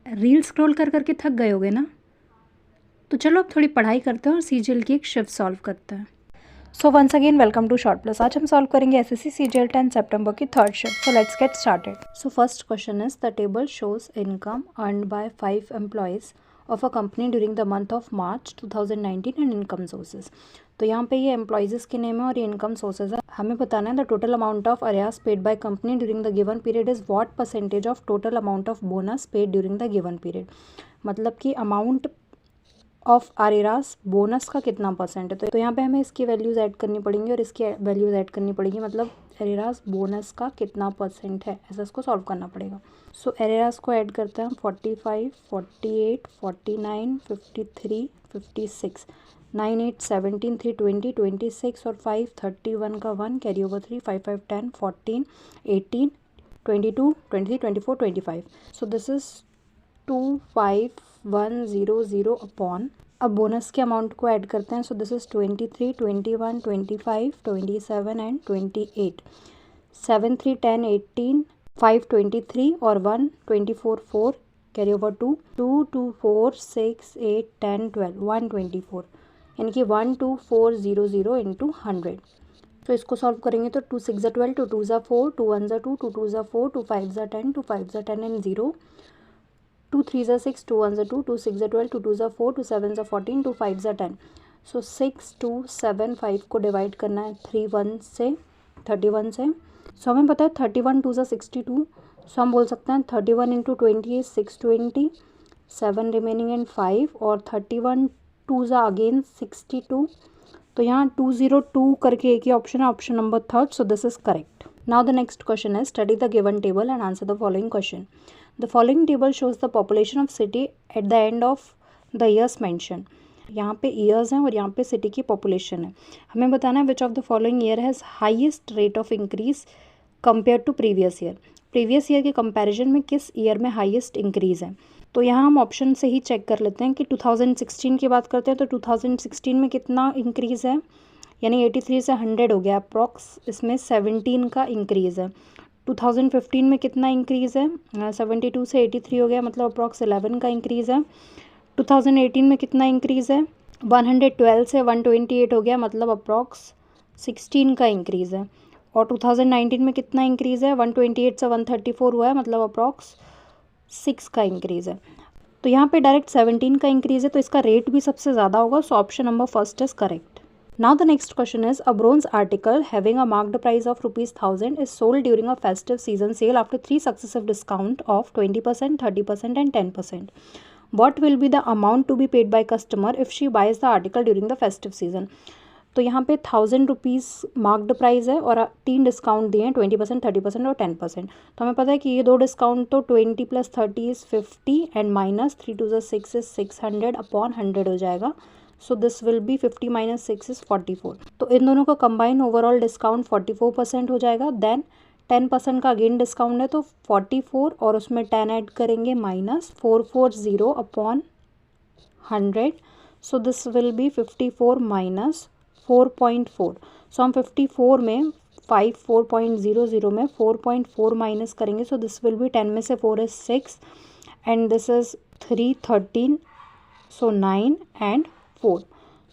Reel scroll कर करके थक गए होगे ना, तो चलो अब थोड़ी पढ़ाई करते हैं और सीजीएल की एक शिफ्ट सॉल्व करते हैं। So once again welcome to short plus. आज हम सॉल्व करेंगे एसएससी सीजीएल 10 सितंबर की third shift. So let's get started. So first question is the table shows income earned by 5 employees of a company during the month of March 2019 and income sources. तो यहाँ पे ये employees के name है और ये इनकम सोर्सेज है। हमें बताना है the total amount of Arias paid by company during the given period is what percentage of total amount of bonus paid during the given period. मतलब कि अमाउंट ऑफ आरेरास बोनस का कितना परसेंट है। तो यहाँ पे हमें इसकी वैल्यूज़ ऐड करनी पड़ेंगी और इसकी वैल्यूज़ ऐड करनी पड़ेगी, मतलब एरेरास बोनस का कितना परसेंट है, ऐसा इसको सॉल्व करना पड़ेगा। सो एरेरास को ऐड करते हैं हम 45, 48, 49, 53, 56, 9, 8, 17, 3, 20, 26 और 5, 31 का 1 carry over 3, 5, 5, 10, 14, 18, 22, 23, 24, 25। So this is 25,100 upon, अब बोनस के अमाउंट को ऐड करते हैं। सो दिस इज 23, 21, 25, 27 एंड 28, 7, 3, 10, 18, 5, 23 और 1, 24, 4 कैरी ओवर 2, 2, 2, 4, 6, 8, 10, 12, 124, यानी कि 12400 इंटू 100। तो इसको सॉल्व करेंगे तो 2 6 12, 2 2 4, 2 1 2, 2 2 4, 2 5 10, 2 5 10 एंड 0, 2 3 6, 2 1 2, 2 6 12, 2 2 4, 2 7 14, 2 5 10। सो 6 2 7 5 को डिवाइड करना है 31 से। सो हमें पता है 31 2 62। सो हम बोल सकते हैं 31 इंटू 20 इज 620, 7 रिमेनिंग एंड 5 और 31 2 अगेन 62। तो यहाँ 202 करके एक ही ऑप्शन है, option number third. So this is correct. Now the next question is study the given table and answer the following question. The following table shows the population of city at the end of the years mentioned. यहाँ पे years हैं और यहाँ पे city की population है। हमें बताना है which of the following year has highest rate of increase compare to previous year. Previous year के कंपैरिजन में किस ईयर में हाईएस्ट इंक्रीज है। तो यहाँ हम ऑप्शन से ही चेक कर लेते हैं कि 2016 की बात करते हैं तो 2016 में कितना इंक्रीज़ है, यानी 83 से 100 हो गया अप्रॉक्स, इसमें 17 का इंक्रीज़ है। 2015 में कितना इंक्रीज़ है, 72 से 83 हो गया, मतलब अप्रॉक्स 11 का इंक्रीज़ है। 2018 में कितना इंक्रीज़ है, 112 से 128 हो गया, मतलब अप्रॉक्स 16 का इंक्रीज़ है। और 2019 में कितना इंक्रीज़ है, 128 से 134 हुआ है, मतलब अप्रॉक्स 6 का इंक्रीज़ है। तो यहाँ पे डायरेक्ट 17 का इंक्रीज़ है, तो इसका रेट भी सबसे ज़्यादा होगा। सो option number first is correct. Now the next question is a bronze article having a marked price of ₹1000 is sold during a festive season sale after 3 successive discount of 20%, 30% and 10%. What will be the amount to be paid by customer if she buys the article during the festive season? तो यहाँ पे ₹1000 marked price है और 3 discount दिए हैं, 20%, 30% और 10%। तो हमें पता है कि ये 2 डिस्काउंट तो 20 + 30 is 50 and minus 3 2 6 is 600 upon 100 हो जाएगा। So this will B 50 - 6 is 44। तो इन दोनों का कंबाइन ओवरऑल डिस्काउंट 44% हो जाएगा। देन 10% का अगेन डिस्काउंट है तो 44 और उसमें 10 ऐड करेंगे minus 440 upon 100। So this will B 54 minus 4.4। सो हम 54 में 4.00 में 4.4 माइनस करेंगे। सो दिस विल बी 10 में से 4 is 6 and this is 3 13, so 9 and 4।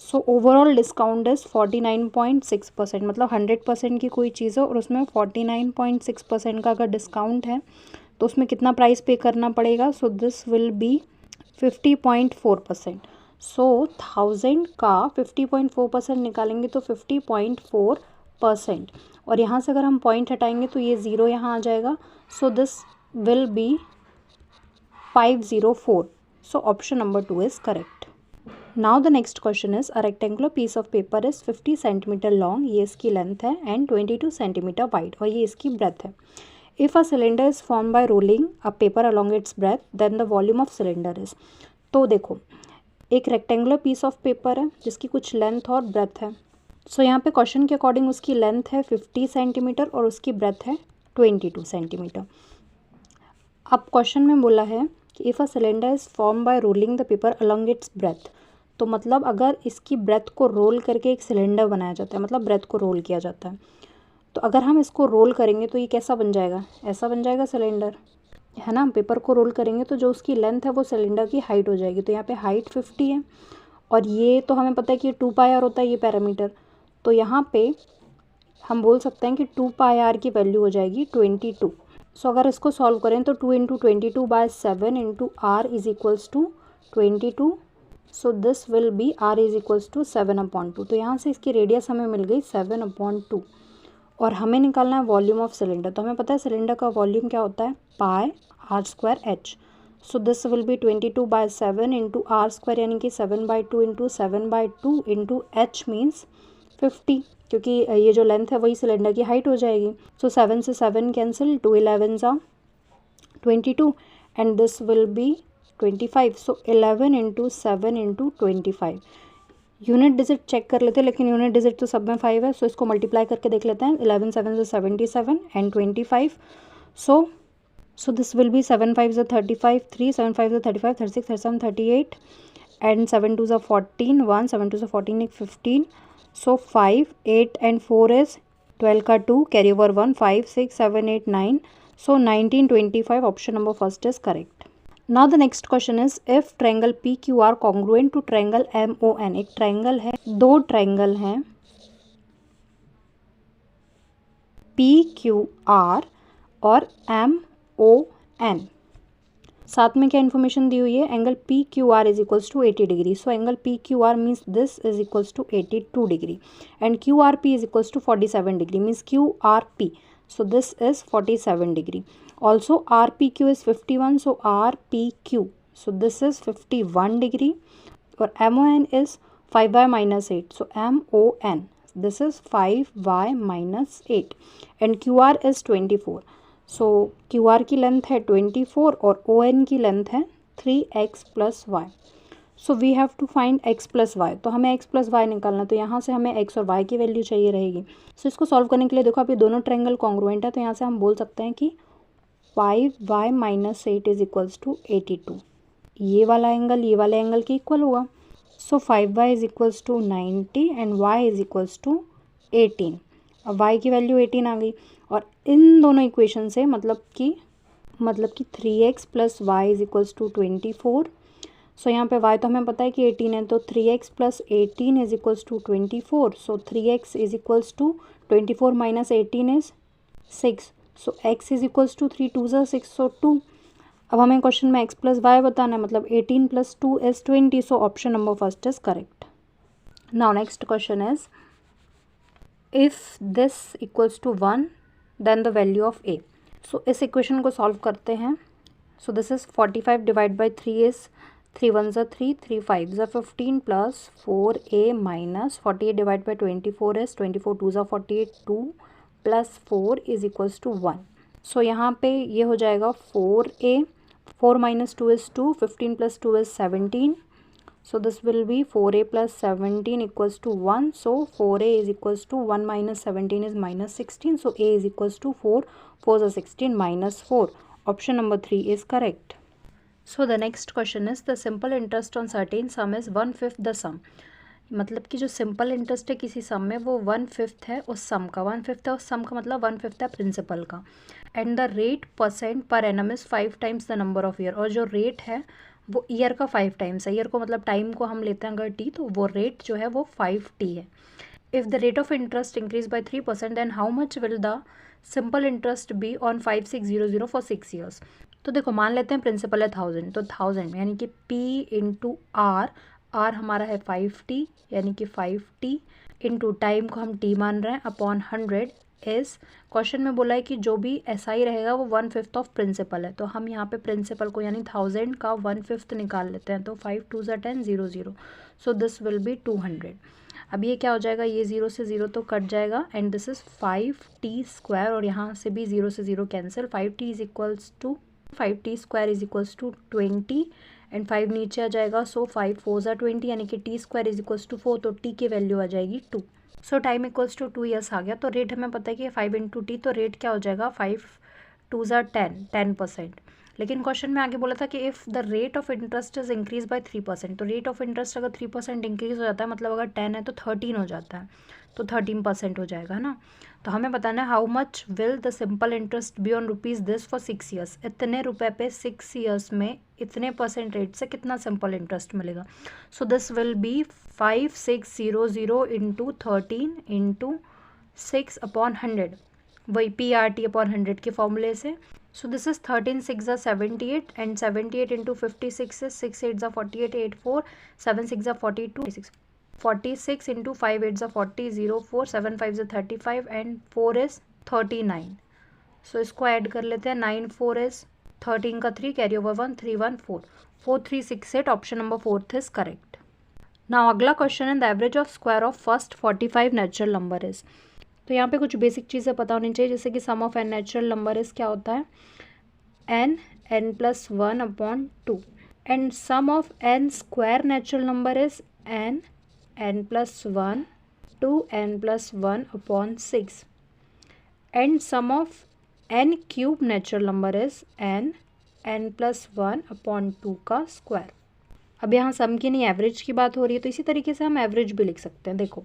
So overall discount is 49.6%, मतलब 100% की कोई चीज़ है और उसमें 49.6% का अगर डिस्काउंट है तो उसमें कितना प्राइस पे करना पड़ेगा। सो दिस विल बी 50.4%। सो 1000 का 50.4% निकालेंगे तो 50.4%, और यहाँ से अगर हम पॉइंट हटाएंगे तो ये 0 यहाँ आ जाएगा। So this will be 504। So option number 2 is correct. Now the next question is a rectangular piece of paper is 50 centimetre long, ये इसकी लेंथ है, एंड 22 सेंटीमीटर वाइड, और ये इसकी ब्रेथ है। If a cylinder is form by rolling a paper along its breadth then the volume of cylinder is. तो देखो, एक रेक्टेंगुलर पीस ऑफ पेपर है जिसकी कुछ लेंथ और ब्रेथ है। सो यहाँ पे क्वेश्चन के अकॉर्डिंग उसकी लेंथ है 50 सेंटीमीटर और उसकी ब्रेथ है 22 सेंटीमीटर। अब क्वेश्चन में बोला है कि if a cylinder is form by rolling the paper along its breath, तो मतलब अगर इसकी ब्रेथ को रोल करके एक सिलेंडर बनाया जाता है, मतलब ब्रेथ को रोल किया जाता है, तो अगर हम इसको रोल करेंगे तो ये कैसा बन जाएगा, ऐसा बन जाएगा सिलेंडर। है ना, पेपर को रोल करेंगे तो जो उसकी लेंथ है वो सिलेंडर की हाइट हो जाएगी। तो यहाँ पे हाइट 50 है और ये तो हमें पता है कि 2πr होता है ये पैरामीटर, तो यहाँ पे हम बोल सकते हैं कि 2πr की वैल्यू हो जाएगी 22। सो अगर इसको सॉल्व करें तो 2 × 22/7 × r is equals to 22। So this will be r is equals to 7/2। तो यहाँ से इसकी रेडियस हमें मिल गई 7/2 और हमें निकालना है वॉल्यूम ऑफ सिलेंडर। तो हमें पता है सिलेंडर का वॉल्यूम क्या होता है, πr²h। So this will B 22/7 × r², यानी कि 7/2 × 7/2 × h मीन्स 50, क्योंकि ये जो लेंथ है वही सिलेंडर की हाइट हो जाएगी। सो 7 से 7 कैंसिल, 2 11 ज़ा 22 and this will be 25। So 11 × 7 × 25। Unit digit check कर लेते हैं, लेकिन यूनिट डिजिट तो सब में 5 है। सो इसको मल्टीप्लाई करके देख लेते हैं। 11 7 से 77 and 25। So this will B 7 5 ज़ा 35, 3 7 5 ज़ा 35, 36 37 38 एंड 7 2 ज़ा 14, 1 7 2 ज़ा 14 15। सो 5 8 एंड 4 इज 12 का 2 carry over 1, 5 6 7 8 9। So 19 25 option number first is correct. Now the next question is if triangle P Q R congruent to triangle M O N. एक triangle है, दो triangle हैं P Q R और M O N. साथ में क्या information दी हुई है, angle P Q R is equals to 80 degree. So angle P Q are means this is equals to 82 degree and Q R P is equals to 47 degree means Q R P, so this is 47 degree. Also RPQ is 51, so RPQ, so this is 51 degree. Or MON is 5y minus 8, so MON, this is 5y minus 8 and QR is 24. So QR की length है 24 और ON की length है 3x plus y. So we have to find x plus y. तो हमें x plus Y निकालना, तो यहाँ से हमें x और y की वैल्यू चाहिए रहेगी। सो इसको सॉल्व करने के लिए देखो, आप ये दोनों ट्रायंगल कॉन्ग्रुएंट है, तो यहाँ से हम बोल सकते हैं कि 5y minus 8 is equals to 82। ये वाला एंगल के इक्वल होगा। So 5y is equals to 90 and y is equals to 18। अब y की वैल्यू 18 आ गई और इन दोनों इक्वेशन से मतलब कि 3x plus y is equals to 24। So यहाँ पे y तो हमें पता है कि 18 है, तो 3x plus 18 is equals to 24। So 3x is equals to 24 minus 18 is 6। So x is equals to 3 2 ज़ा 6, सो 2। अब हमें क्वेश्चन में x प्लस वाई बताना है, मतलब 18 प्लस 2 is 20। So option number first is correct. Now next question is if this equals to 1 then the value of a। So इस equation को सॉल्व करते हैं। So this is 45 divide by 3 is 3 1 ज़ा 3, 3 5 ज़ा 15 plus 4a minus 48 divide by 24 is 24 2 ज़ा 48, 2 plus 4 is equals to 1। सो यहाँ पे ये हो जाएगा 4a, 4 minus 2 is 2, 15 plus 2 is 17। So this will be 4a plus 17 equals to 1। So 4a is equals to 1 minus 17 is minus 16। So a is equals to 4 4 ज़ा 16 minus 4। Option number 3 is correct. So the next question is the simple interest on certain sum is 1/5 the sum. मतलब कि जो simple interest है किसी सम में वो 1/5 है उस सम का, 1/5 है उस सम का मतलब 1/5 है प्रिंसिपल का। And the rate percent per annum is 5 times the number of year. और जो रेट है वो ईयर का 5 टाइम्स है। ईयर को मतलब टाइम को हम लेते हैं अगर टी, तो वो रेट जो है वो 5t है। If the rate of interest increase by 3% then how much will the simple interest be on 5600 for 6 years. तो देखो मान लेते हैं प्रिंसिपल है 1000, तो 1000 यानी कि P इंटू आर, आर हमारा है 5t यानी कि 5t इंटू टाइम को हम t मान रहे हैं अपॉन 100 इस क्वेश्चन में बोला है कि जो भी SI रहेगा वो 1/5 ऑफ प्रिंसिपल है। तो हम यहाँ पे प्रिंसिपल को यानी 1000 का 1/5 निकाल लेते हैं। तो 5 2 ज़ा 10 0 0, सो दिस विल बी 200। अब ये क्या हो जाएगा, ये 0 से 0 तो कट जाएगा and this is 5t square और यहाँ से भी 0 से 0 cancel. 5t is equals to 5t square is equals to 20 and 5 नीचे आ जाएगा। सो 5 4 ज़ा 20 यानी कि t square is equals to 4, तो t की वैल्यू आ जाएगी 2। So time equals to 2 years आ गया। तो रेट हमें पता है कि 5 इंटू टी, तो रेट क्या हो जाएगा 5 2 ज़ा 10, 10%। लेकिन क्वेश्चन में आगे बोला था कि if the rate of interest is increase by 3%, तो रेट ऑफ इंटरेस्ट अगर 3% इंक्रीज हो जाता है, मतलब अगर 10 है तो 13 हो जाता है, तो 13% हो जाएगा, है ना। तो हमें बताना है how much will the simple interest be on rupees this for 6 years, इतने रुपए पे 6 ईयर्स में इतने % रेट से कितना सिंपल इंटरेस्ट मिलेगा। सो this will B 5600 into 13 into 6/100, वही PRT अपॉन 100 के फॉर्मूले से। So this is 13 6 are 78 and 78 into 56 is 6 8 are 48 8 4 7 6 are 42 46 into 5 8 are 40 0 4 7 5 are 35 and 4 is 39. So इसको ऐड कर लेते हैं, 9 4 is 13 का 3 carry over 1 3 1 4 4 3 6 8, option number 4 is correct. Now अगला क्वेश्चन है the average of square of first 45 natural number is. तो यहाँ पे कुछ बेसिक चीज़ें पता होनी चाहिए, जैसे कि sum of n natural number is क्या होता है, n+1/2 and sum of n square natural number is n+1 to n+1/6 and sum of n cube natural number is n+1/2 का स्क्वायर। अब यहाँ सम की नहीं एवरेज की बात हो रही है, तो इसी तरीके से हम एवरेज भी लिख सकते हैं। देखो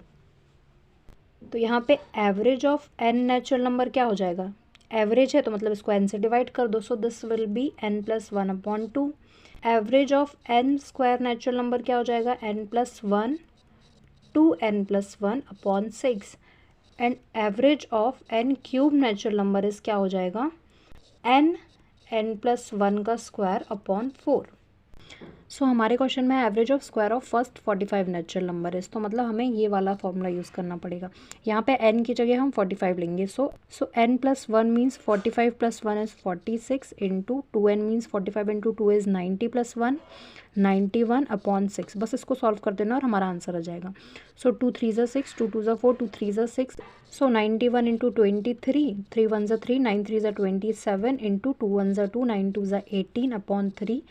तो यहाँ पे average of n natural number क्या हो जाएगा, एवरेज है तो मतलब इसको n से डिवाइड कर दो, सो this will B n+1/2। Average of n square natural number क्या हो जाएगा, n+1 to n+1/6 and average of n cube natural number is क्या हो जाएगा, n+1 का स्क्वायर अपॉन 4। सो हमारे क्वेश्चन में average of square of first 45 natural number is, तो मतलब हमें ये वाला फॉर्मूला यूज़ करना पड़ेगा। यहाँ पे n की जगह हम 45 लेंगे, सो n+1 means 45 + 1 is 46 into 2n means 45 into 2 is 90 + 1 91/6। बस इसको सॉल्व कर देना और हमारा आंसर आ जाएगा। सो 2 3 6 2 2 4 2 3 6, सो 91 into 23 3 1 3 9 3 27 into 2 1 2 9 2 18/3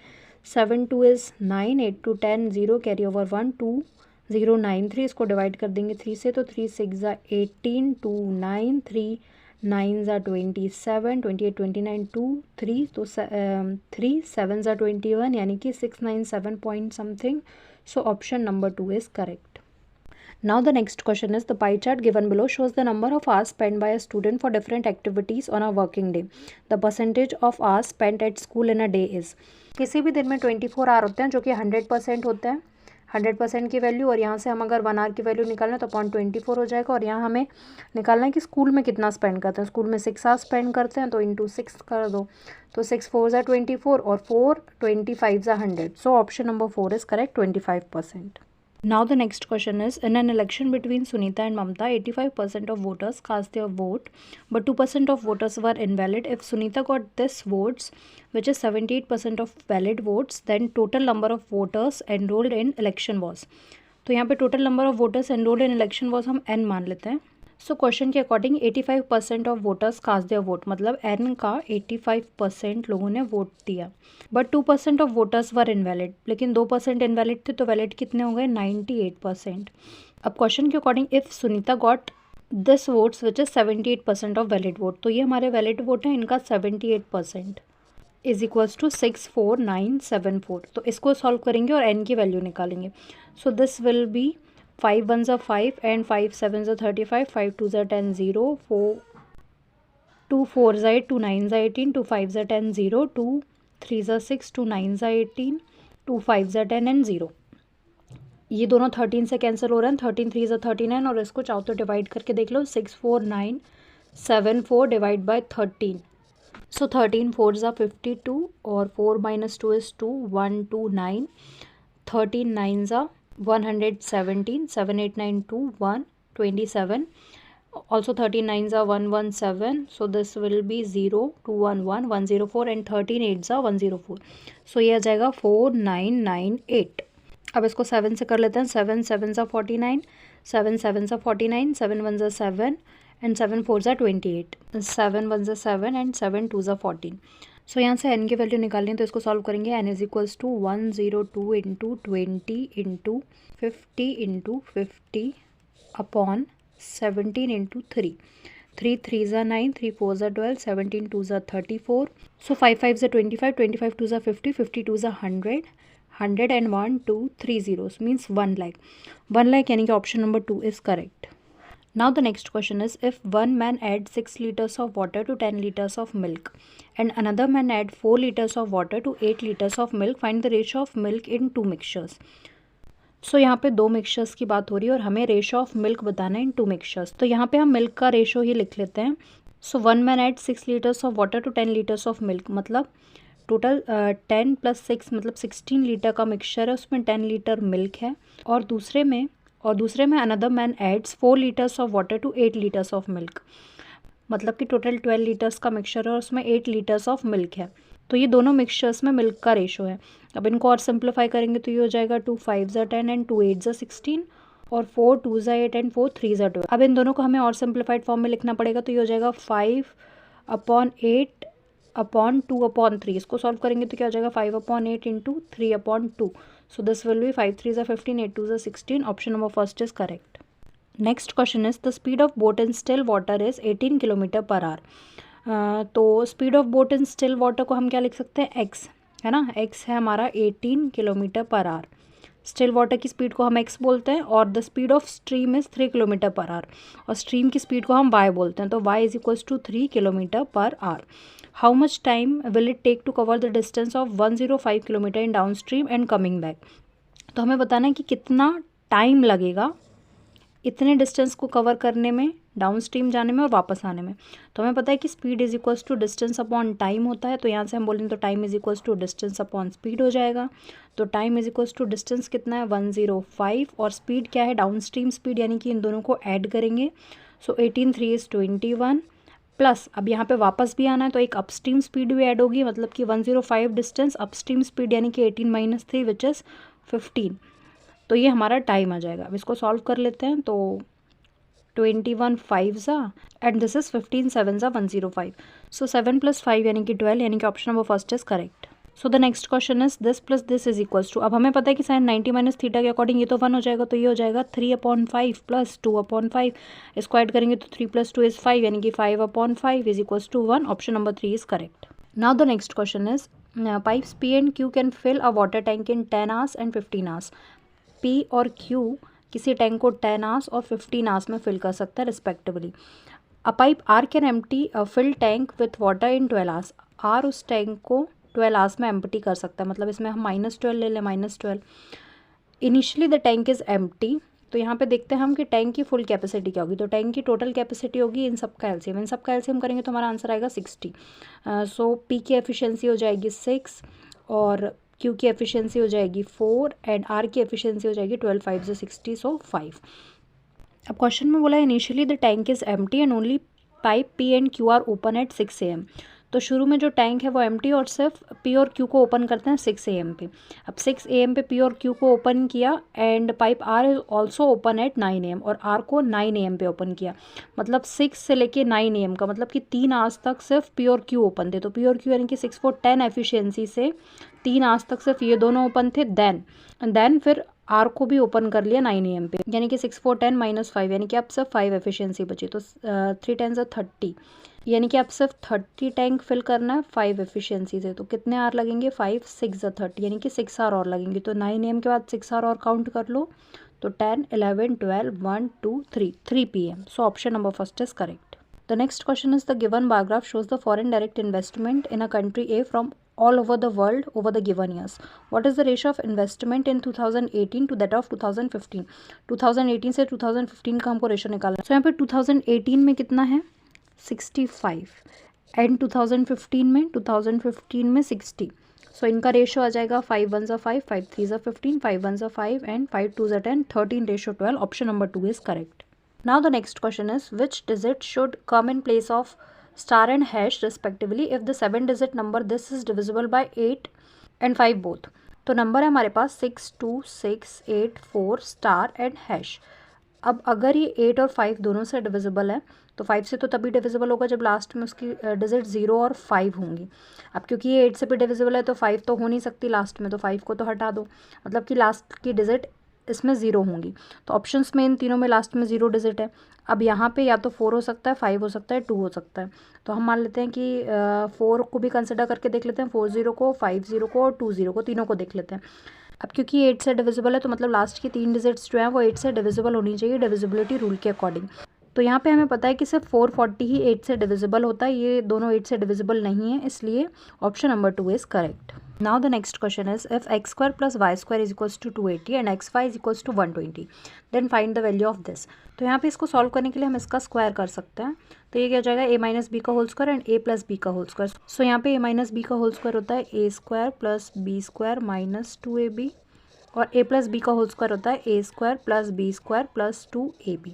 7 2 is 9 8 2 10 0 carry over 1 2 0 9 3, इसको डिवाइड कर देंगे 3 से, तो 3 6 18 2 9 3 9 27 28 29 2 3, तो 3 7 21, यानी कि 697 point something. So option number 2 is correct. Now the next question is the pie chart given below shows the number of hours spent by a student for different activities on a working day. The percentage of hours spent at school in a day is. किसी भी दिन में 24 our होते हैं जो कि 100% होते हैं, 100% की वैल्यू, और यहाँ से हम अगर 1 आवर की वैल्यू निकालना है तो 0.24 हो जाएगा, और यहाँ हमें निकालना है कि स्कूल में कितना स्पेंड करते हैं। स्कूल में 6 आवर्स स्पेंड करते हैं तो इंटू 6 कर दो, तो 6 4 ज़ा 24 और 4 25 ज़ा 100। सो option number 4 is correct, 25%. Now the next question is, in an election between Sunita and Mamta, 85% of voters cast their vote, but 2% of voters were invalid. If Sunita got this votes, which is 78% of valid votes, then total number of voters enrolled in election was. तो यहाँ पे total number of voters enrolled in election was हम n मान लेते हैं। So question के according 85% of voters cast their vote, मतलब n का 85% लोगों ने वोट दिया, but 2% of voters were invalid, लेकिन 2% इनवैलिड थे, तो वैलिड कितने हो गए, 98%. अब क्वेश्चन के according if Sunita got this votes which is 78% of valid vote, तो ये हमारे वैलिड वोट हैं, इनका 78% इज इक्वल्स टू 64974. तो इसको सॉल्व करेंगे और n की वैल्यू निकालेंगे. सो this will be 5 1 5 and 5 7 35, 5 2 10 0, 2 4 8, 2 9 18, 2 5 10 0, 2 3 6, 2 9 18, 2 5 10 and 0. ये दोनों 13 से कैंसिल हो रहे हैं, 13 3 39, और इसको चाहो तो डिवाइड करके देख लो, 64974 डिवाइड बाय 13. सो 13 4 52 और 4 - 2 is 2 1 2 9, 13 9 117, 7 8 9 2 1 27, also 13 9 117, so this will be 0 2 1 1 104 and 13 8 104. so ये आ जाएगा 4998. अब इसको 7 से कर लेते हैं, 7 7 49, 7 7 49, 7 1 7 and 7 4 28, 7 1 7 and 7 2 14. सो यहाँ से n की वैल्यू निकालनी है, तो इसको सॉल्व करेंगे. n is equals to 102 into 20 into 50 into 50 upon 17 into 3. 3 3 ज़ा 9, 3 4 ज़ा 12, 17 2 ज़ा 34, सो 5 5 ज़ा 25, 25 2 ज़ा 50, 50 2 ज़ा 100, 100 and 1 2 3 zeros means 1 lakh. 1 lakh यानी कि option number 2 is correct. Now the next question is, if one man adds 6 liters of water to 10 liters of milk and another man add 4 liters of water to 8 liters of milk, find the ratio of milk in two mixtures. सो यहाँ पे 2 mixtures की बात हो रही है और हमें ratio of milk बताना है इन 2 मिक्सचर्स. तो यहाँ पे हम मिल्क का रेशो ही लिख लेते हैं. So 1 man add 6 litres of water to 10 litres of milk, मतलब टोटल 10 + 6 मतलब 16 लीटर का मिक्सचर है, उसमें 10 लीटर मिल्क है. और दूसरे में another man adds 4 litres of water to 8 litres of milk, मतलब कि टोटल 12 लीटर्स का मिक्सचर है और उसमें 8 लीटर्स ऑफ मिल्क है. तो ये दोनों मिक्सचर्स में मिल्क का रेशो है. अब इनको और सिंप्लीफाई करेंगे तो ये हो जाएगा 2 5 ज़ा 10 एंड 2 8 ज़ा 16 और 4 2 ज़ा 8 एंड 4 3 ज़ा 12. अब इन दोनों को हमें और सिंप्लीफाइड फॉर्म में लिखना पड़ेगा. तो ये हो जाएगा 5/8/2/3. इसको सॉल्व करेंगे तो क्या हो जाएगा 5/8 into 3/2. So this will be 5 3 ज़ा 15, 8 2 ज़ा 16. Option number first is correct. Next question is the speed of boat in still water is 18 kilometre per hour. तो speed of boat in still water को हम क्या लिख सकते हैं, एक्स है ना. एक्स है हमारा 18 kilometre per hour. Still water की स्पीड को हम एक्स बोलते हैं और the speed of stream is 3 kilometre per hour और स्ट्रीम की स्पीड को हम वाई बोलते हैं. तो y is equals to 3 kilometre per hour. How much time will it take to cover the distance of 105 kilometre in downstream and coming back. तो हमें बताना है कि कितना टाइम लगेगा इतने डिस्टेंस को कवर करने में, डाउन स्ट्रीम जाने में और वापस आने में. तो हमें पता है कि speed is equals to distance upon time होता है. तो यहाँ से हम बोलेंगे तो time is equals to distance upon speed हो जाएगा. तो time is equals to distance कितना है 105 और स्पीड क्या है डाउन स्ट्रीम स्पीड, यानी कि इन दोनों को ऐड करेंगे. सो 18 3 इज़ 21 प्लस अब यहाँ पे वापस भी आना है तो एक अपस्ट्रीम स्पीड भी ऐड होगी, मतलब कि 105 डिस्टेंस अपस्ट्रीम स्पीड यानी कि 18 - 3 विच इज़ 15. तो ये हमारा टाइम आ जाएगा. अब इसको सॉल्व कर लेते हैं. तो 21 5 ज़ा एंड दिस इज़ 15 7 ज़ा 105. सो 7 + 5 यानी कि 12, यानी कि option number first is correct. So the next question is this plus this is equals to. अब हमें पता है कि साइन 90 - थीटा के अकॉर्डिंग ये तो 1 हो जाएगा. तो ये हो जाएगा 3/5 प्लस 2/5. इसको ऐड करेंगे तो 3 + 2 इज़ 5 यानी कि 5/5 is equals to 1. Option number 3 is correct. Now the next question is pipes P and Q can fill a water tank in 10 hours and 15 hours. P और Q किसी टैंक को 10 hours और 15 hours में fill कर सकता है respectively. A pipe R can empty a fill tank with water in 12 hours. R उस tank को 12 hours में एम्प्टी कर सकता है, मतलब इसमें हम -12 ले लें -12. Initially the tank is empty. तो यहाँ पे देखते हैं हम कि टैंक की फुल कैपेसिटी क्या होगी. तो टैंक की टोटल कैपेसिटी होगी इन सब का एलसीएम करेंगे तो हमारा आंसर आएगा 60. सो P की एफिशिएंसी हो जाएगी 6 और Q की एफिशिएंसी हो जाएगी 4 एंड R की एफिशिएंसी हो जाएगी 12 5 ज़ा 60 सो 5. अब क्वेश्चन में बोला initially the tank is empty and only pipe P and Q are open at 6 AM. तो शुरू में जो टैंक है वो एम्प्टी और सिर्फ P और Q को ओपन करते हैं 6 AM पे. अब 6 AM पे P और Q को ओपन किया and pipe R is also open at 9 AM और R को 9 AM पे ओपन किया. मतलब 6 से लेके 9 AM का मतलब कि 3 आवर्स तक सिर्फ P और Q ओपन थे. तो P और Q यानी कि 6 4 10 एफिशिएंसी से 3 आवर्स तक सिर्फ ये दोनों ओपन थे. देन फिर R को भी ओपन कर लिया 9 AM पे, यानी कि 6 4 10 -5 यानी कि अब सिर्फ 5 एफिशिएंसी बची. तो 3 10 ज़ा 30 यानी कि आप सिर्फ 30 टैंक फिल करना है 5 एफिशिएंसी से. तो कितने आर लगेंगे 5 6 ज़ा 30 यानी कि 6 आर और लगेंगे. तो 9 AM के बाद 6 आर और काउंट कर लो. तो 10 11 12 1 2 3 PM. So option number first is correct. The next question is the given bar graph shows the foreign direct investment in a country A from all over the world over the given years. What is the ratio of investment in 2018 to that of 2015? 2018 से 2015 का हमको ratio निकालना है. सो यहाँ पे 2018 में कितना है 65 एंड 2015 में 60. सो इनका रेशो आ जाएगा 5 1 ज़ा 5 5 3 ज़ा 15 5 1 ज़ा 5 एंड 5 2 ज़ा 10 13 ratio 12. Option number 2 is correct. Now the next question is which digit should come in place of star and hash respectively if the 7-digit number this is divisible by 8 and 5 both. तो number है हमारे पास 6 2 6 8 4 star and hash. अब अगर ये 8 और 5 दोनों से divisible है तो 5 से तो तभी डिविजिबल होगा जब लास्ट में उसकी डिजिट 0 और 5 होंगी. अब क्योंकि ये 8 से भी डिविजिबल है तो 5 तो हो नहीं सकती लास्ट में, तो 5 को तो हटा दो. मतलब कि लास्ट की डिजिट इसमें 0 होंगी। तो ऑप्शंस में इन तीनों में लास्ट में 0 डिजिट है। अब यहाँ पे या तो 4 हो सकता है, 5 हो सकता है, 2 हो सकता है। तो हम मान लेते हैं कि 4 को भी कंसिडर करके देख लेते हैं, 4 0 को, 5 0 को और 2 0 को, तीनों को देख लेते हैं। अब क्योंकि 8 से डिविजिबल है तो मतलब लास्ट की 3 डिजिट्स जो हैं वो 8 से डिविजिबल होनी चाहिए डिविजिबिलिटी रूल के अकॉर्डिंग। तो यहाँ पे हमें पता है कि सिर्फ 440 ही 8 से डिविजिबल होता है, ये दोनों 8 से डिविजिबल नहीं है, इसलिए option number 2 is correct. Now the next question is if x square plus y square is equals to 280 and xy is equals to 120 then find the value of this. तो यहाँ पे इसको सॉल्व करने के लिए हम इसका स्क्वायर कर सकते हैं। तो ये क्या हो जाएगा, a माइनस बी का whole square and a plus b का होल स्क्वायर। सो यहाँ पे a माइनस बी का होल स्क्वायर होता है a square plus b square minus 2ab और a प्लस बी का होल स्क्वायर होता है a square plus b square plus 2ab।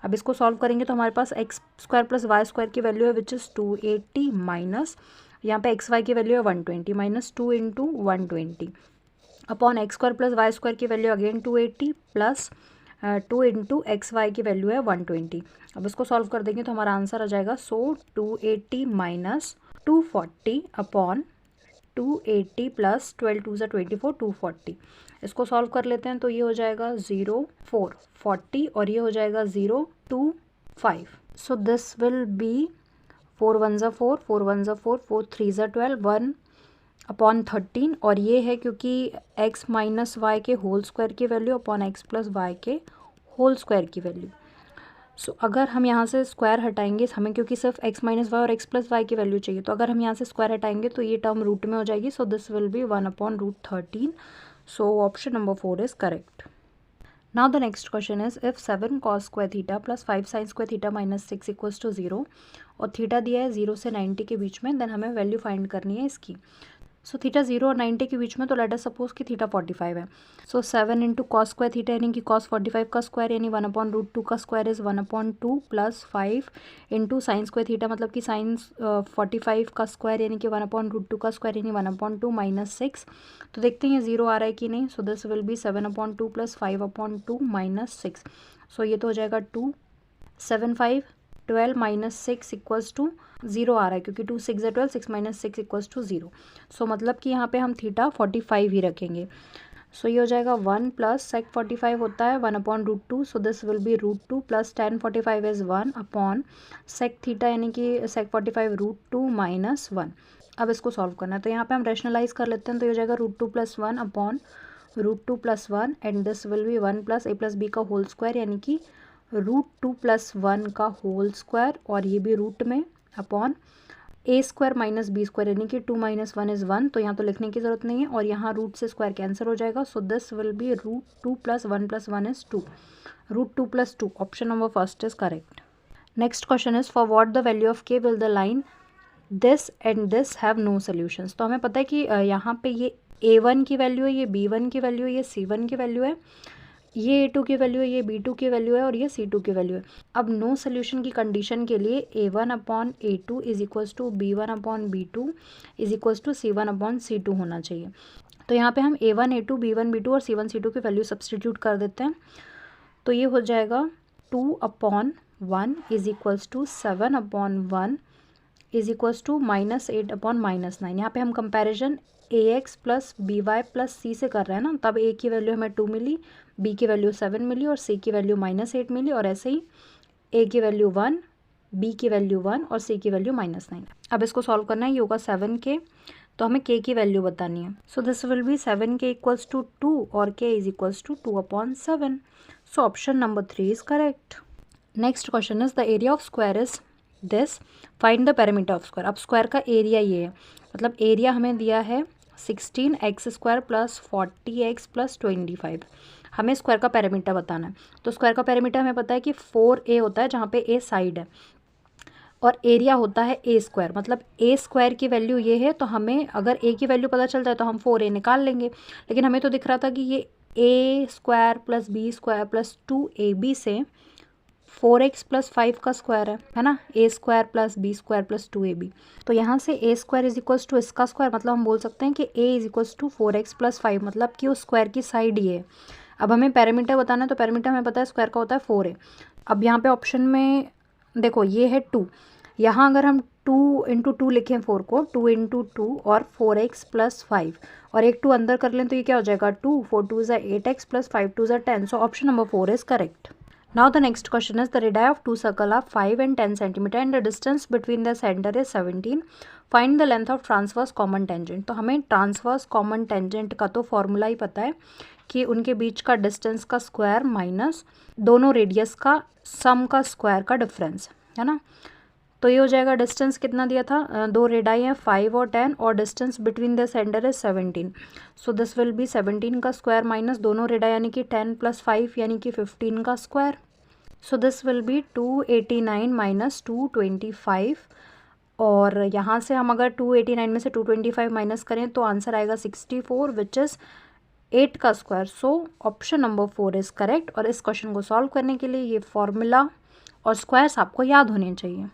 अब इसको सॉल्व करेंगे तो हमारे पास x square plus y square की वैल्यू है विच इज़ 280 माइनस यहाँ पे एक्स वाई की वैल्यू है 120 minus 2 into 120 upon x square plus y square की value again 280 plus 2 into x y की वैल्यू है 120। अब इसको सॉल्व कर देंगे तो हमारा आंसर आ जाएगा 280 माइनस 240 अपॉन 280 प्लस 12 2 24 240। इसको सॉल्व कर लेते हैं तो ये हो जाएगा 0 4 40 और ये हो जाएगा 0 2 5। सो दिस विल बी 4 1 ज़ा 4 4 1 ज़ा 4 4 3 ज़ा 12 1 अपॉन 13 और ये है क्योंकि x माइनस वाई के होल स्क्वायर की value upon x plus y के होल स्क्वायर की वैल्यू। सो अगर हम यहाँ से स्क्वायर हटाएंगे, हमें क्योंकि सिर्फ x माइनस वाई और x प्लस वाई की वैल्यू चाहिए, तो अगर हम यहाँ से स्क्वायर हटाएंगे तो ये टर्म रूट में हो जाएगी। So this will be 1 upon root 13। So option number 4 is correct. Now the next question is if 7 cos square theta plus 5 sin square theta minus 6 equals to 0 और थीटा दिया है 0 से 90 के बीच में, देन हमें वैल्यू फाइंड करनी है इसकी। सो थीटा 0 और 90 के बीच में, तो लेट अस सपोज कि थीटा 45 है। सो 7 इंटू कॉस स्क्वायर थीटा यानी कि कॉस 45 का स्क्वायर यानी 1 अपॉन रूट 2 का square is 1 upon 2 plus 5 into sine square theta मतलब कि साइन 45 का स्क्वायर यानी कि 1 अपॉन रूट 2 का स्क्वायर यानी 1 अपॉन 2 माइनस 6। तो देखते हैं ये 0 आ रहा है कि नहीं। सो this will B 7 upon 2 plus 5 upon 2 minus 6। सो ये तो हो जाएगा 2 7 5 12 माइनस 6 इक्वल्स टू 0 आ रहा है क्योंकि 2 6 है 12 6 माइनस 6 इक्वल्स टू 0। सो मतलब कि यहाँ पे हम थीटा 45 ही रखेंगे। सो ये हो जाएगा 1 प्लस सेक 45 होता है 1 upon root 2। So this will be root 2 plus tan 45 is 1 upon sec theta यानी कि सेक 45 रूट 2 माइनस 1। अब इसको सॉल्व करना है तो यहाँ पे हम रैशनलाइज कर लेते हैं। तो ये हो जाएगा root 2 plus 1 upon root 2 plus 1 and this will be 1 plus a plus b का होल स्क्वायर यानी कि रूट 2 प्लस 1 का होल स्क्वायर और ये भी रूट में upon a square minus b square यानी कि 2 माइनस 1 इज़ 1। तो यहाँ तो लिखने की ज़रूरत नहीं है और यहाँ रूट से स्क्वायर कैंसिल हो जाएगा। So this will be root 2 plus 1 is 2 root 2 plus 2। Option number first is correct. Next question is for what the value of k will the line this and this have no solutions. तो हमें पता है कि यहाँ पे ये a1 की value है, ये b1 की वैल्यू है, ये c1 की वैल्यू है, ये a2 की वैल्यू है, ये b2 की वैल्यू है और ये c2 की वैल्यू है। अब नो सोल्यूशन की कंडीशन के लिए a1 upon a2 is equals to b1 upon b2 is equals to c1 upon c2 होना चाहिए। तो यहाँ पे हम a1 a2 b1 b2 और c1 c2 की वैल्यू सब्सटीट्यूट कर देते हैं। तो ये हो जाएगा 2 upon 1 is equals to 7 upon 1 is equals to minus 8 upon minus 9। यहाँ पे हम comparison ax plus b y plus c से कर रहे हैं ना, तब a की वैल्यू हमें 2 मिली, b की वैल्यू 7 मिली और c की वैल्यू माइनस 8 मिली और ऐसे ही a की वैल्यू 1 b की वैल्यू 1 और c की वैल्यू माइनस 9। अब इसको सॉल्व करना है, ये होगा 7k तो हमें k की वैल्यू बतानी है। So this will be 7k equals to 2 और k is equals to 2 upon 7। So option number 3 is correct. Next question is the area of square is this find the perimeter of square. अब square का area ये है, मतलब area हमें दिया है 16x square plus 40x plus 25। हमें square का पेरीमीटर बताना है। तो स्क्वायर का पेरीमीटर हमें पता है कि 4a होता है जहाँ पे a साइड है और एरिया होता है a स्क्वायर, मतलब a स्क्वायर की वैल्यू ये है। तो हमें अगर a की वैल्यू पता चल जाए तो हम 4a निकाल लेंगे, लेकिन हमें तो दिख रहा था कि ये a square plus b square plus 2ab से 4x प्लस 5 का स्क्वायर है ना, a square plus b square plus 2ab। तो यहाँ से a square is equals to इसका स्क्वायर, मतलब हम बोल सकते हैं कि a is equals to 4x plus 5, मतलब कि उस स्क्वायर की साइड ये है। अब हमें पैरामीटर बताना है तो पैरामीटर हमें पता है स्क्वायर का होता है 4a। अब यहाँ पे ऑप्शन में देखो ये है 2, यहाँ अगर हम 2 लिखें 4 को, 2 इंटू 2 और 4x प्लस 5 और एक 2 अंदर कर लें तो ये क्या हो जाएगा 2, 4 2 ज़ा 8x प्लस 5 2 ज़ा 10. सो option number 4 is correct. Now the next question is the radii of two circles are 5 and 10 cm and the distance between the center is 17. Find the length of transverse common tangent. तो हमें transverse common tangent का तो formula ही पता है कि उनके बीच का distance का स्क्वायर माइनस दोनों रेडियस का सम का स्क्वायर का डिफरेंस है ना. तो ये हो जाएगा डिस्टेंस कितना दिया था, दो रेडाई हैं 5 और 10 और distance between the centre is 17. So this will B 17 का स्क्वायर माइनस दोनों रेडाई यानी कि 10 प्लस 5 यानी कि 15 का square. So this will B 289 minus 225 और यहाँ से हम अगर 289 में से 225 माइनस करें तो आंसर आएगा 64 विच इज़ 8 का square. So option number 4 is correct. और इस क्वेश्चन को सॉल्व करने के लिए ये फॉर्मूला और स्क्वायर्स आपको याद होने चाहिए.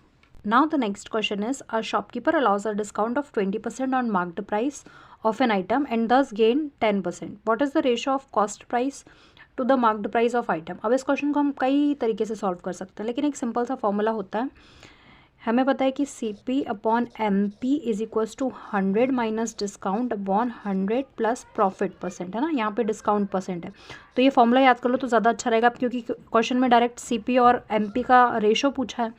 Now the next question is, a shopkeeper allows a discount of 20% on marked price of an item and thus gain 10%. What is the ratio of cost price to the marked price of item? अब इस question को हम कई तरीके से solve कर सकते हैं, लेकिन एक सिंपल सा फॉर्मूला होता है. हमें पता है कि CP upon MP is equals to 100 minus discount upon 100 plus profit percent, है ना. यहाँ पे डिस्काउंट परसेंट है तो ये फॉर्मूला याद कर लो तो ज़्यादा अच्छा रहेगा, क्योंकि क्वेश्चन में डायरेक्ट CP और MP का रेशो पूछा है.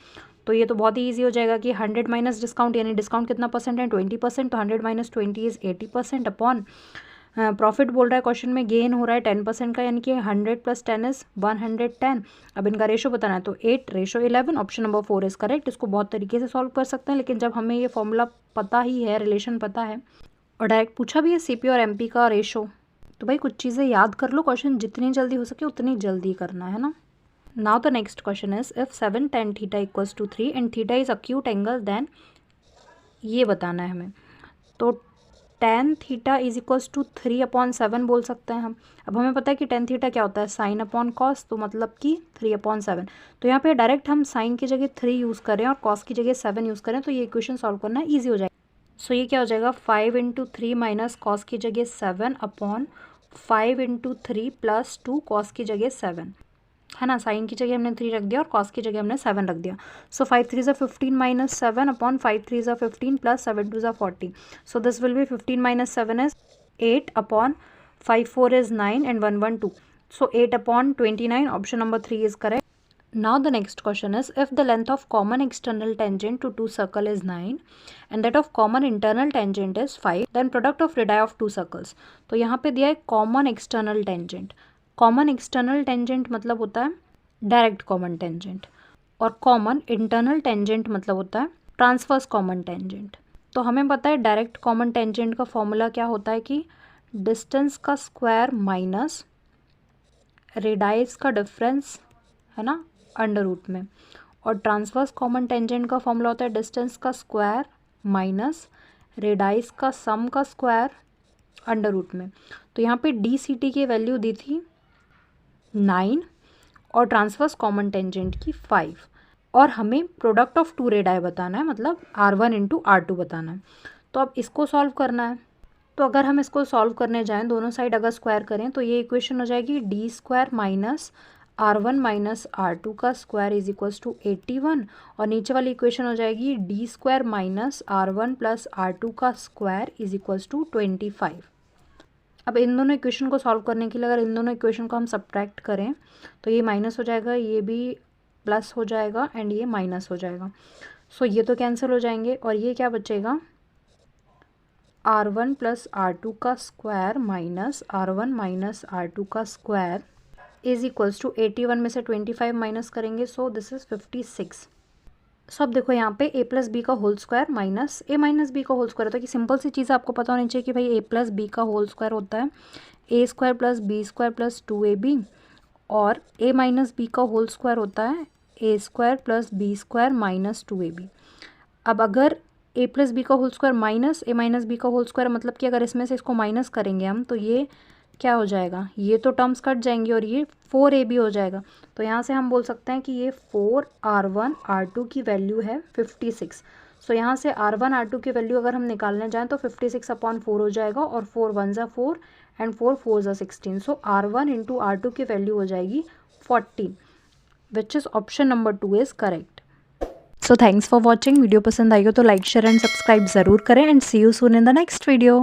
तो ये तो बहुत ही ईजी हो जाएगा कि 100 माइनस डिस्काउंट यानी डिस्काउंट कितना परसेंट है 20%. तो 100 माइनस 20 इज़ 80% अपॉन प्रॉफिट बोल रहा है क्वेश्चन में गेन हो रहा है 10% का यानी कि 100 प्लस 10 इज़ 110. अब इनका रेशो बताना है तो 8:11. Option number 4 is correct. इसको बहुत तरीके से सॉल्व कर सकते हैं, लेकिन जब हमें ये फॉर्मूला पता ही है, रिलेशन पता है और डायरेक्ट पूछा भी है CP और MP का रेशो, तो भाई कुछ चीज़ें याद कर लो. क्वेश्चन जितनी जल्दी हो सके उतनी जल्दी करना है ना. Now the next question is, if 7 tan theta equals to 3 and theta is acute angle then ये बताना है हमें. तो tan theta is equals to 3 upon 7 बोल सकते हैं हम. अब हमें पता है कि tan theta क्या होता है साइन अपॉन कॉस, तो मतलब कि 3 अपॉन 7. तो यहाँ पे डायरेक्ट हम साइन की जगह 3 यूज़ करें और कॉस की जगह 7 यूज़ करें तो ये इक्वेशन सॉल्व करना ईजी हो जाएगा. सो ये क्या हो जाएगा 5 इंटू 3 माइनस कॉस की जगह 7 अपॉन 5 इंटू 3 प्लस 2 कॉस की जगह 7, है ना. साइन की जगह हमने 3 रख दिया और कॉस की जगह हमने 7 रख दिया. सो 5 3 ज़ा 15 माइनस 7 अपॉन 5 3 ज़ा 15 प्लस 7 2 ज़ा 40. सो this will B 15 minus 7 is 8 upon 5 4 is 9 and 1 1 2. So 8 upon 29. Option number 3 is correct. Now the next question is, if the length of common external tangent to two circle is 9 and that of common internal tangent is 5, then product of radii of two circles. तो यहाँ पे दिया है common external tangent. Common external tangent मतलब होता है direct common tangent और common internal tangent मतलब होता है ट्रांसवर्स कॉमन टेंजेंट. तो हमें पता है डायरेक्ट कॉमन टेंजेंट का फॉर्मूला क्या होता है कि डिस्टेंस का स्क्वायर माइनस रेडाइस का डिफरेंस, है ना, अंडर रूट में. और ट्रांसवर्स कॉमन टेंजेंट का फॉर्मूला होता है डिस्टेंस का स्क्वायर माइनस रेडाइस का सम का स्क्वायर अंडर रूट में. तो यहाँ पे DCT की वैल्यू दी थी 9 और ट्रांसवर्स कॉमन टेंजेंट की 5 और हमें प्रोडक्ट ऑफ टू रेडाई बताना है, मतलब R1 इंटू R2 बताना है. तो अब इसको सॉल्व करना है. तो अगर हम इसको सॉल्व करने जाएं दोनों साइड अगर स्क्वायर करें तो ये इक्वेशन हो जाएगी D square minus R1 minus R2 का स्क्वायर इज इक्वल्स टू 81 और नीचे वाली इक्वेशन हो जाएगी D square minus R1 plus R2 का स्क्वायर इज इक्वल्स टू 25. अब इन दोनों इक्वेशन को सॉल्व करने के लिए अगर इन दोनों इक्वेशन को हम सब्ट्रैक्ट करें तो ये माइनस हो जाएगा, ये भी प्लस हो जाएगा एंड ये माइनस हो जाएगा. सो ये तो कैंसिल हो जाएंगे और ये क्या बचेगा R1 प्लस R2 का square minus R1 minus R2 का स्क्वायर इज इक्वल्स टू 81 में से 25 माइनस करेंगे सो दिस इज़ 56. सो अब देखो यहाँ पे a प्लस बी का whole square minus a minus b का होल स्क्वायर होता है कि सिंपल सी चीज़ आपको पता होनी चाहिए कि भाई a प्लस बी का होल स्क्वायर होता है a square plus b square plus 2ab और a माइनस बी का होल स्क्वायर होता है a square plus b square minus 2ab. अब अगर a प्लस बी का whole square minus a minus b का होल स्क्वायर मतलब कि अगर इसमें से इसको माइनस करेंगे हम तो ये क्या हो जाएगा, ये तो टर्म्स कट जाएंगी और ये 4ab हो जाएगा. तो यहाँ से हम बोल सकते हैं कि ये 4R1 R2 की वैल्यू है 56. सो यहाँ से R1 R2 की वैल्यू अगर हम निकालने जाएं तो 56 अपॉन 4 हो जाएगा और 4 1 ज़ा 4 एंड 4 4 ज़ा 16. सो R1 इंटू R2 की वैल्यू हो जाएगी 40 which is option number 2 is correct. So thanks for watching. Video पसंद आई हो तो लाइक शेयर एंड सब्सक्राइब ज़रूर करें and see you soon in the next video.